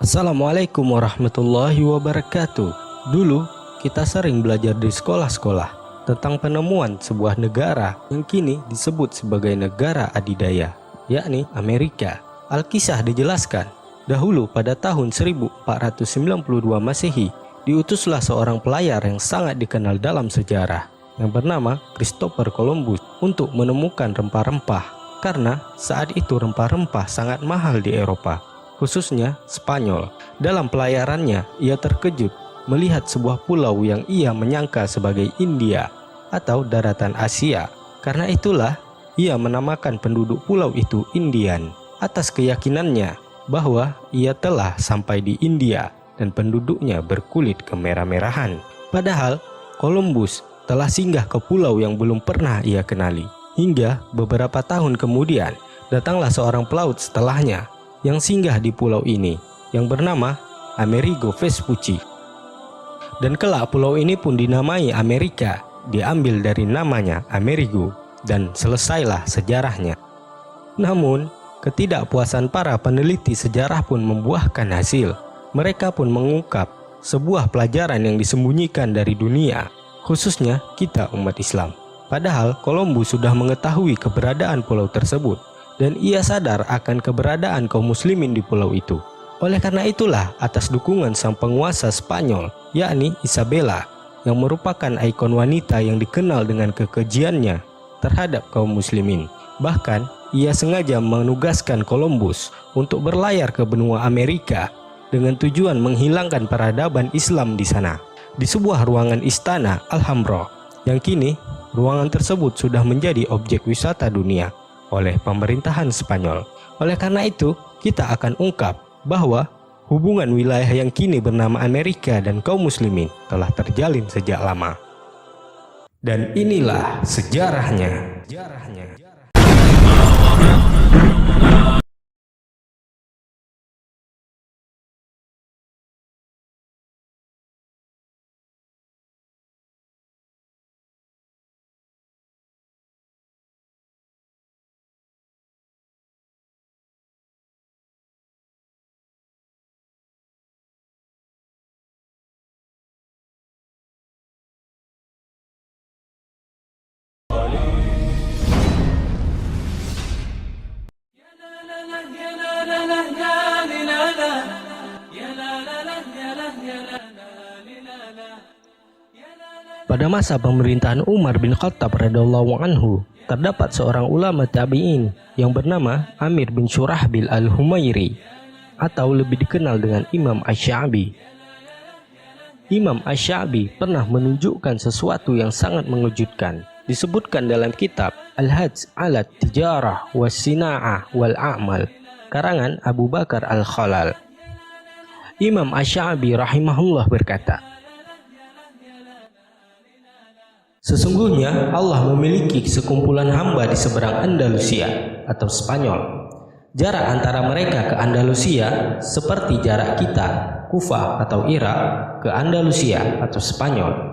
Assalamualaikum warahmatullahi wabarakatuh. Dulu kita sering belajar di sekolah-sekolah tentang penemuan sebuah negara yang kini disebut sebagai negara adidaya, yakni Amerika. Alkisah dijelaskan, dahulu pada tahun 1492 Masehi, diutuslah seorang pelayar yang sangat dikenal dalam sejarah yang bernama Christopher Columbus untuk menemukan rempah-rempah, karena saat itu rempah-rempah sangat mahal di Eropa, khususnya Spanyol. Dalam pelayarannya, ia terkejut melihat sebuah pulau yang ia menyangka sebagai India atau daratan Asia. Karena itulah ia menamakan penduduk pulau itu Indian, atas keyakinannya bahwa ia telah sampai di India dan penduduknya berkulit kemerah-merahan. Padahal Columbus telah singgah ke pulau yang belum pernah ia kenali. Hingga beberapa tahun kemudian datanglah seorang pelaut setelahnya yang singgah di pulau ini yang bernama Amerigo Vespucci. Dan kelak pulau ini pun dinamai Amerika, diambil dari namanya Amerigo, dan selesailah sejarahnya. Namun, ketidakpuasan para peneliti sejarah pun membuahkan hasil. Mereka pun mengungkap sebuah pelajaran yang disembunyikan dari dunia, khususnya kita umat Islam. Padahal Columbus sudah mengetahui keberadaan pulau tersebut, dan ia sadar akan keberadaan kaum muslimin di pulau itu. Oleh karena itulah, atas dukungan sang penguasa Spanyol, yakni Isabella, yang merupakan ikon wanita yang dikenal dengan kekejiannya terhadap kaum muslimin. Bahkan, ia sengaja menugaskan Columbus untuk berlayar ke benua Amerika dengan tujuan menghilangkan peradaban Islam di sana. Di sebuah ruangan istana Alhambra, yang kini ruangan tersebut sudah menjadi objek wisata dunia oleh pemerintahan Spanyol. Oleh karena itu, kita akan ungkap bahwa hubungan wilayah yang kini bernama Amerika dan kaum muslimin telah terjalin sejak lama. Dan inilah sejarahnya. Pada masa pemerintahan Umar bin Khattab radhiyallahu anhu, terdapat seorang ulama tabi'in yang bernama Amir bin Syurahbil al-Humairi, atau lebih dikenal dengan Imam Asy-Sya'bi. Imam Asy-Sya'bi pernah menunjukkan sesuatu yang sangat mengejutkan. Disebutkan dalam kitab Al-Hajj ala Tijarah was Sina'ah wal A'mal, karangan Abu Bakar Al-Khalal. Imam Asy-Sya'bi rahimahullah berkata, sesungguhnya Allah memiliki sekumpulan hamba di seberang Andalusia atau Spanyol. Jarak antara mereka ke Andalusia seperti jarak kita, Kufah atau Irak, ke Andalusia atau Spanyol.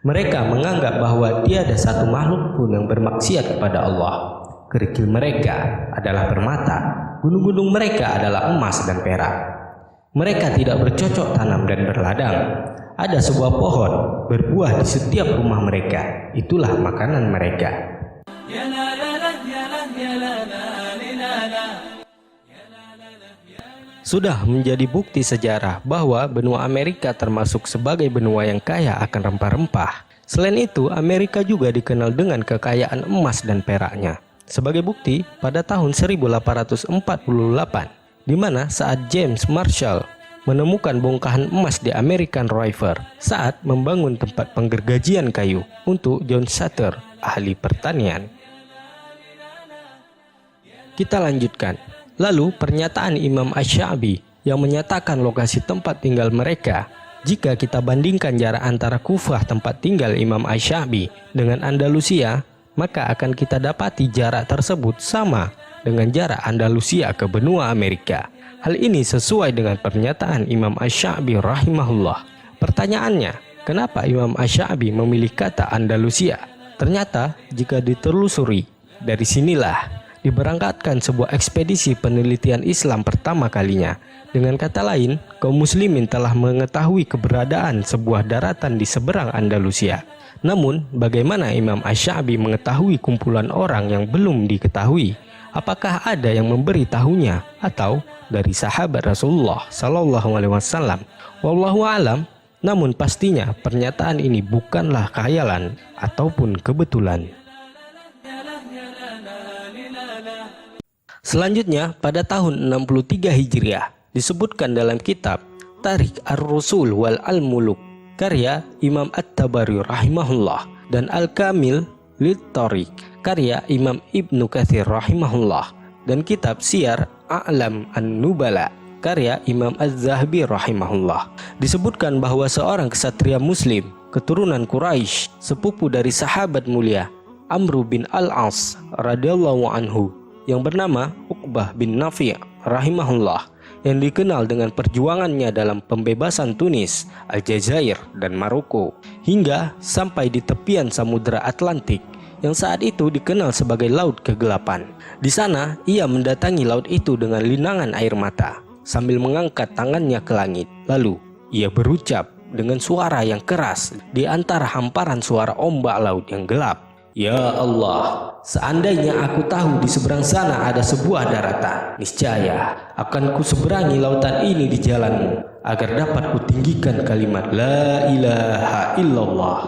Mereka menganggap bahwa tiada satu makhluk pun yang bermaksiat kepada Allah. Kerikil mereka adalah permata, gunung-gunung mereka adalah emas dan perak. Mereka tidak bercocok tanam dan berladang. Ada sebuah pohon berbuah di setiap rumah mereka, itulah makanan mereka. Sudah menjadi bukti sejarah bahwa benua Amerika termasuk sebagai benua yang kaya akan rempah-rempah. Selain itu, Amerika juga dikenal dengan kekayaan emas dan peraknya. Sebagai bukti, pada tahun 1848, di mana saat James Marshall menemukan bongkahan emas di American River saat membangun tempat penggergajian kayu untuk John Sutter, ahli pertanian. Kita lanjutkan. Lalu pernyataan Imam Asy-Sya'bi yang menyatakan lokasi tempat tinggal mereka, jika kita bandingkan jarak antara Kufah tempat tinggal Imam Asy-Sya'bi dengan Andalusia, maka akan kita dapati jarak tersebut sama dengan jarak Andalusia ke benua Amerika. Hal ini sesuai dengan pernyataan Imam Asy-Sya'bi rahimahullah. Pertanyaannya, kenapa Imam Asy-Sya'bi memilih kata Andalusia? Ternyata jika ditelusuri, dari sinilah diberangkatkan sebuah ekspedisi penelitian Islam pertama kalinya. Dengan kata lain, kaum muslimin telah mengetahui keberadaan sebuah daratan di seberang Andalusia. Namun, bagaimana Imam Asy-Sya'bi mengetahui kumpulan orang yang belum diketahui? Apakah ada yang memberi tahunya atau dari sahabat Rasulullah Sallallahu Alaihi Wasallam? Wallahu alam. Namun pastinya pernyataan ini bukanlah khayalan ataupun kebetulan. Selanjutnya, pada tahun 63 Hijriah disebutkan dalam kitab Tarikh Ar-Rusul wal Al-Muluk karya Imam At-Tabari rahimahullah dan Al-Kamil Lit-Tariq karya Imam Ibnu Katsir rahimahullah dan kitab Siyar A'lam An-Nubala karya Imam Az-Zahabi rahimahullah disebutkan bahwa seorang kesatria muslim keturunan Quraisy, sepupu dari sahabat mulia Amr bin Al-As radhiyallahu anhu yang bernama Uqbah bin Nafi' rahimahullah, yang dikenal dengan perjuangannya dalam pembebasan Tunis, Aljazair, dan Maroko hingga sampai di tepian Samudra Atlantik yang saat itu dikenal sebagai Laut Kegelapan. Di sana ia mendatangi laut itu dengan linangan air mata sambil mengangkat tangannya ke langit. Lalu ia berucap dengan suara yang keras di antara hamparan suara ombak laut yang gelap, "Ya Allah, seandainya aku tahu di seberang sana ada sebuah daratan, niscaya akan kuseberangi lautan ini di jalanmu agar dapat kutinggikan kalimat La ilaha illallah."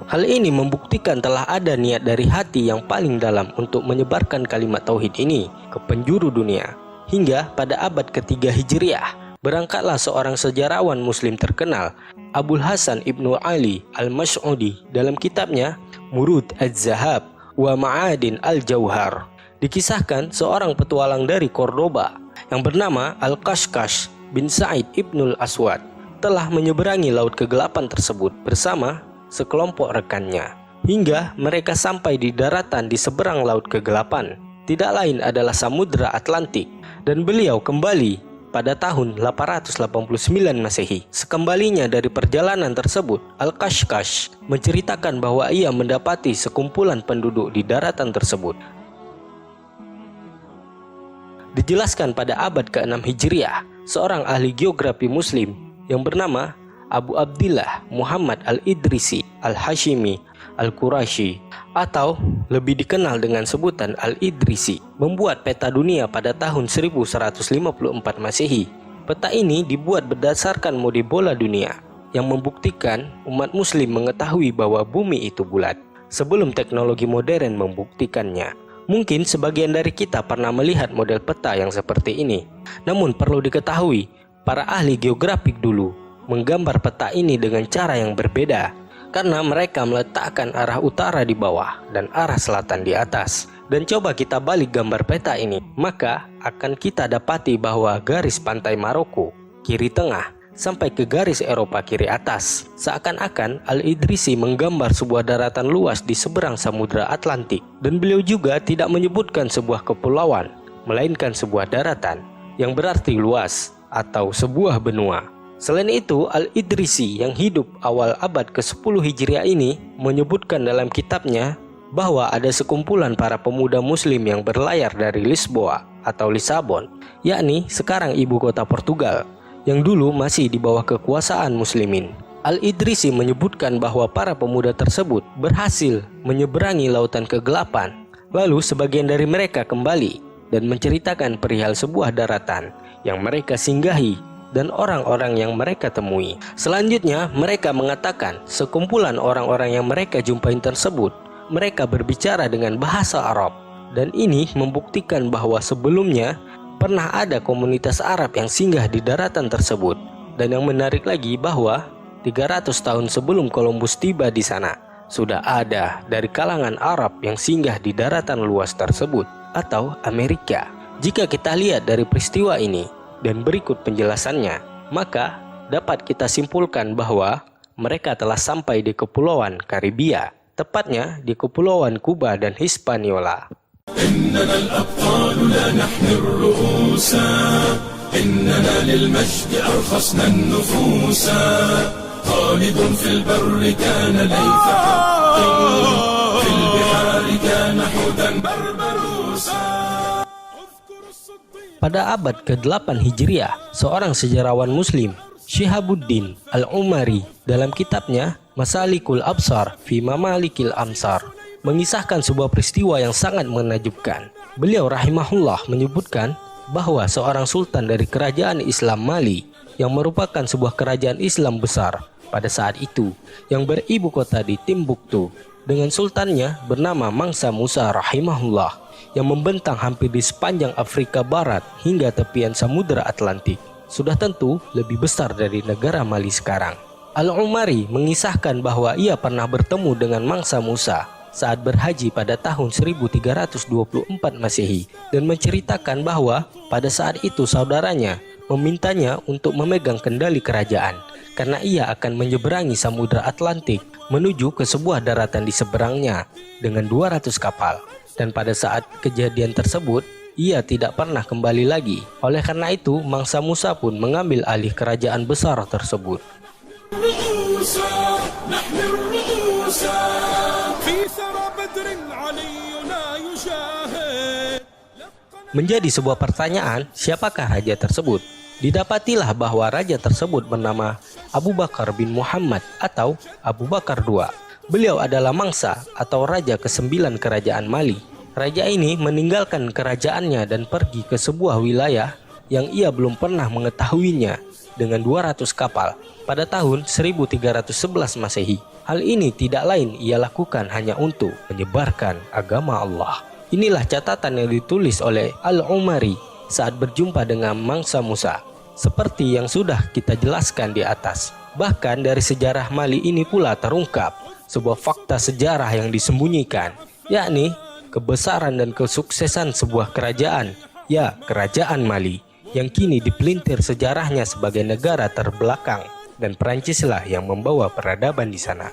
Hal ini membuktikan telah ada niat dari hati yang paling dalam untuk menyebarkan kalimat tauhid ini ke penjuru dunia. Hingga pada abad ketiga Hijriah, berangkatlah seorang sejarawan muslim terkenal, Abul Hasan Ibnu Ali Al-Mas'udi, dalam kitabnya Murud Az-Zahab wa Ma'adin Al-Jauhar. Dikisahkan seorang petualang dari Cordoba yang bernama Al-Kashkash bin Sa'id Ibnul Aswad telah menyeberangi laut kegelapan tersebut bersama sekelompok rekannya hingga mereka sampai di daratan di seberang laut kegelapan, tidak lain adalah Samudra Atlantik, dan beliau kembali pada tahun 889 Masehi. Sekembalinya dari perjalanan tersebut, Al-Kashkash menceritakan bahwa ia mendapati sekumpulan penduduk di daratan tersebut. Dijelaskan pada abad ke-6 Hijriah, seorang ahli geografi muslim yang bernama Abu Abdillah Muhammad Al-Idrisi Al-Hashimi Al-Qurashi atau lebih dikenal dengan sebutan Al-Idrisi membuat peta dunia pada tahun 1154 Masehi. Peta ini dibuat berdasarkan mode bola dunia yang membuktikan umat muslim mengetahui bahwa bumi itu bulat sebelum teknologi modern membuktikannya. Mungkin sebagian dari kita pernah melihat model peta yang seperti ini. Namun perlu diketahui, para ahli geografik dulu menggambar peta ini dengan cara yang berbeda, karena mereka meletakkan arah utara di bawah dan arah selatan di atas. Dan coba kita balik gambar peta ini, maka akan kita dapati bahwa garis pantai Maroko kiri tengah sampai ke garis Eropa kiri atas. Seakan-akan Al-Idrisi menggambar sebuah daratan luas di seberang Samudra Atlantik, dan beliau juga tidak menyebutkan sebuah kepulauan, melainkan sebuah daratan yang berarti luas atau sebuah benua. Selain itu, Al-Idrisi yang hidup awal abad ke-10 Hijriah ini menyebutkan dalam kitabnya bahwa ada sekumpulan para pemuda muslim yang berlayar dari Lisboa atau Lisabon, yakni sekarang ibu kota Portugal, yang dulu masih di bawah kekuasaan muslimin. Al-Idrisi menyebutkan bahwa para pemuda tersebut berhasil menyeberangi lautan kegelapan. Lalu sebagian dari mereka kembali dan menceritakan perihal sebuah daratan yang mereka singgahi dan orang-orang yang mereka temui. Selanjutnya mereka mengatakan sekumpulan orang-orang yang mereka jumpai tersebut, mereka berbicara dengan bahasa Arab, dan ini membuktikan bahwa sebelumnya pernah ada komunitas Arab yang singgah di daratan tersebut. Dan yang menarik lagi bahwa 300 tahun sebelum Columbus tiba di sana, sudah ada dari kalangan Arab yang singgah di daratan luas tersebut atau Amerika. Jika kita lihat dari peristiwa ini dan berikut penjelasannya, maka dapat kita simpulkan bahwa mereka telah sampai di kepulauan Karibia, tepatnya di kepulauan Kuba dan Hispaniola. في البحار كان حوتا بربروسا. Pada abad ke-8 Hijriah, seorang sejarawan muslim, Syihabuddin Al-Umari, dalam kitabnya Masalikul Absar fi Mamalikil Amsar, mengisahkan sebuah peristiwa yang sangat menakjubkan. Beliau rahimahullah menyebutkan bahwa seorang sultan dari kerajaan Islam Mali, yang merupakan sebuah kerajaan Islam besar pada saat itu, yang beribu kota di Timbuktu, dengan sultannya bernama Mangsa Musa rahimahullah, yang membentang hampir di sepanjang Afrika Barat hingga tepian Samudra Atlantik, sudah tentu lebih besar dari negara Mali sekarang. Al-Umari mengisahkan bahwa ia pernah bertemu dengan Mangsa Musa saat berhaji pada tahun 1324 Masehi, dan menceritakan bahwa pada saat itu saudaranya memintanya untuk memegang kendali kerajaan karena ia akan menyeberangi Samudra Atlantik menuju ke sebuah daratan di seberangnya dengan 200 kapal. Dan pada saat kejadian tersebut, ia tidak pernah kembali lagi. Oleh karena itu, Mangsa Musa pun mengambil alih kerajaan besar tersebut. Menjadi sebuah pertanyaan, siapakah raja tersebut? Didapatilah bahwa raja tersebut bernama Abu Bakar bin Muhammad atau Abu Bakar II. Beliau adalah mangsa atau raja ke-9 kerajaan Mali. Raja ini meninggalkan kerajaannya dan pergi ke sebuah wilayah yang ia belum pernah mengetahuinya dengan 200 kapal pada tahun 1311 Masehi. Hal ini tidak lain ia lakukan hanya untuk menyebarkan agama Allah. Inilah catatan yang ditulis oleh Al-Umari saat berjumpa dengan Mangsa Musa, seperti yang sudah kita jelaskan di atas. Bahkan dari sejarah Mali ini pula terungkap sebuah fakta sejarah yang disembunyikan, yakni kebesaran dan kesuksesan sebuah kerajaan, ya kerajaan Mali, yang kini dipelintir sejarahnya sebagai negara terbelakang, dan Perancislah yang membawa peradaban di sana.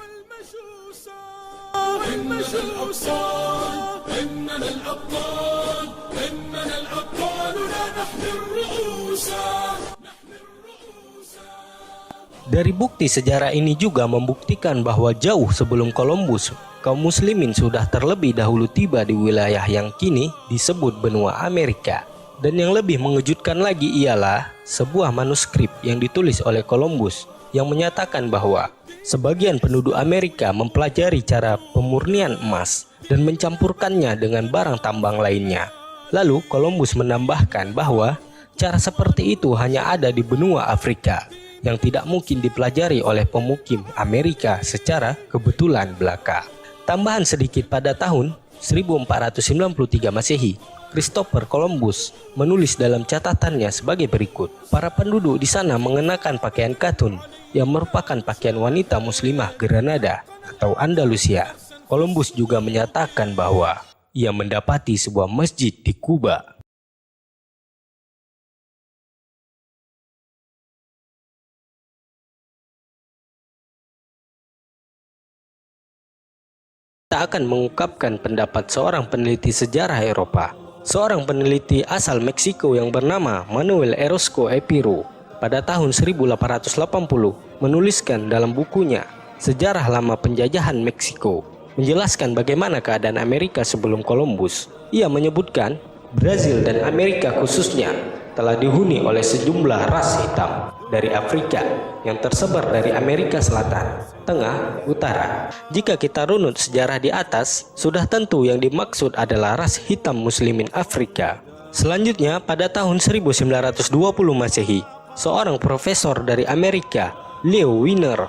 Dari bukti sejarah ini juga membuktikan bahwa jauh sebelum Columbus, kaum muslimin sudah terlebih dahulu tiba di wilayah yang kini disebut benua Amerika. Dan yang lebih mengejutkan lagi ialah sebuah manuskrip yang ditulis oleh Columbus yang menyatakan bahwa sebagian penduduk Amerika mempelajari cara pemurnian emas dan mencampurkannya dengan barang tambang lainnya. Lalu Columbus menambahkan bahwa cara seperti itu hanya ada di benua Afrika, yang tidak mungkin dipelajari oleh pemukim Amerika secara kebetulan belaka. Tambahan sedikit, pada tahun 1493 Masehi, Christopher Columbus menulis dalam catatannya sebagai berikut. Para penduduk di sana mengenakan pakaian katun yang merupakan pakaian wanita muslimah Granada atau Andalusia. Columbus juga menyatakan bahwa ia mendapati sebuah masjid di Kuba. Kita akan mengungkapkan pendapat seorang peneliti sejarah Eropa, seorang peneliti asal Meksiko yang bernama Manuel Orozco Epiro, pada tahun 1880 menuliskan dalam bukunya Sejarah Lama Penjajahan Meksiko, menjelaskan bagaimana keadaan Amerika sebelum Columbus. Ia menyebutkan Brazil dan Amerika khususnya telah dihuni oleh sejumlah ras hitam dari Afrika yang tersebar dari Amerika Selatan, Tengah, Utara. Jika kita runut sejarah di atas, sudah tentu yang dimaksud adalah ras hitam muslimin Afrika. Selanjutnya, pada tahun 1920 Masehi, seorang profesor dari Amerika, Leo Wiener,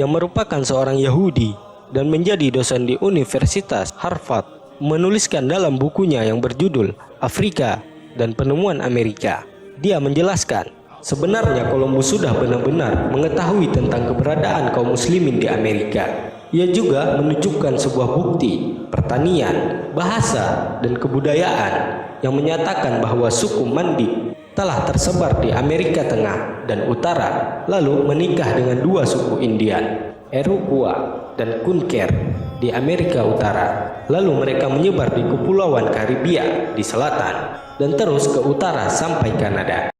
yang merupakan seorang Yahudi dan menjadi dosen di Universitas Harvard, menuliskan dalam bukunya yang berjudul Afrika dan Penemuan Amerika. Dia menjelaskan, sebenarnya Columbus sudah benar-benar mengetahui tentang keberadaan kaum muslimin di Amerika. Ia juga menunjukkan sebuah bukti pertanian, bahasa, dan kebudayaan yang menyatakan bahwa suku Mandi telah tersebar di Amerika Tengah dan Utara, lalu menikah dengan dua suku Indian, Iroquois dan Kunker di Amerika Utara. Lalu mereka menyebar di Kepulauan Karibia di selatan dan terus ke utara sampai Kanada.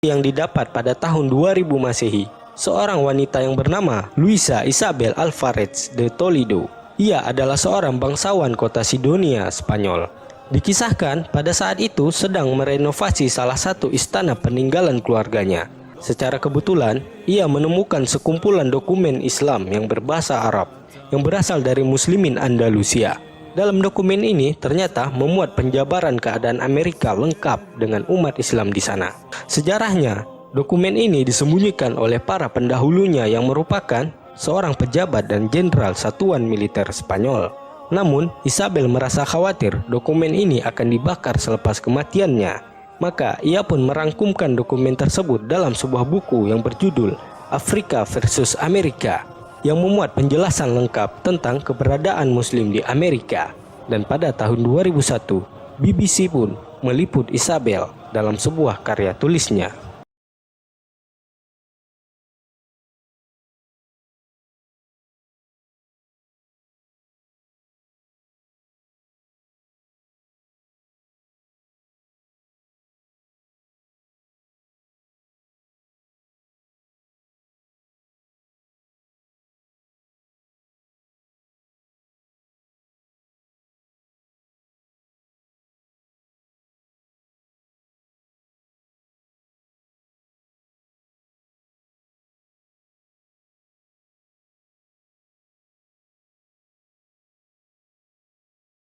yang didapat pada tahun 2000 Masehi, seorang wanita yang bernama Luisa Isabel Alvarez de Toledo. Ia adalah seorang bangsawan kota Sidonia, Spanyol. Dikisahkan pada saat itu sedang merenovasi salah satu istana peninggalan keluarganya. Secara kebetulan, ia menemukan sekumpulan dokumen Islam yang berbahasa Arab yang berasal dari Muslimin Andalusia. Dalam dokumen ini ternyata memuat penjabaran keadaan Amerika lengkap dengan umat Islam di sana. Sejarahnya, dokumen ini disembunyikan oleh para pendahulunya yang merupakan seorang pejabat dan jenderal satuan militer Spanyol. Namun, Isabel merasa khawatir dokumen ini akan dibakar selepas kematiannya. Maka ia pun merangkumkan dokumen tersebut dalam sebuah buku yang berjudul Afrika versus Amerika, yang memuat penjelasan lengkap tentang keberadaan Muslim di Amerika. Dan pada tahun 2001, BBC pun meliput Isabel dalam sebuah karya tulisnya.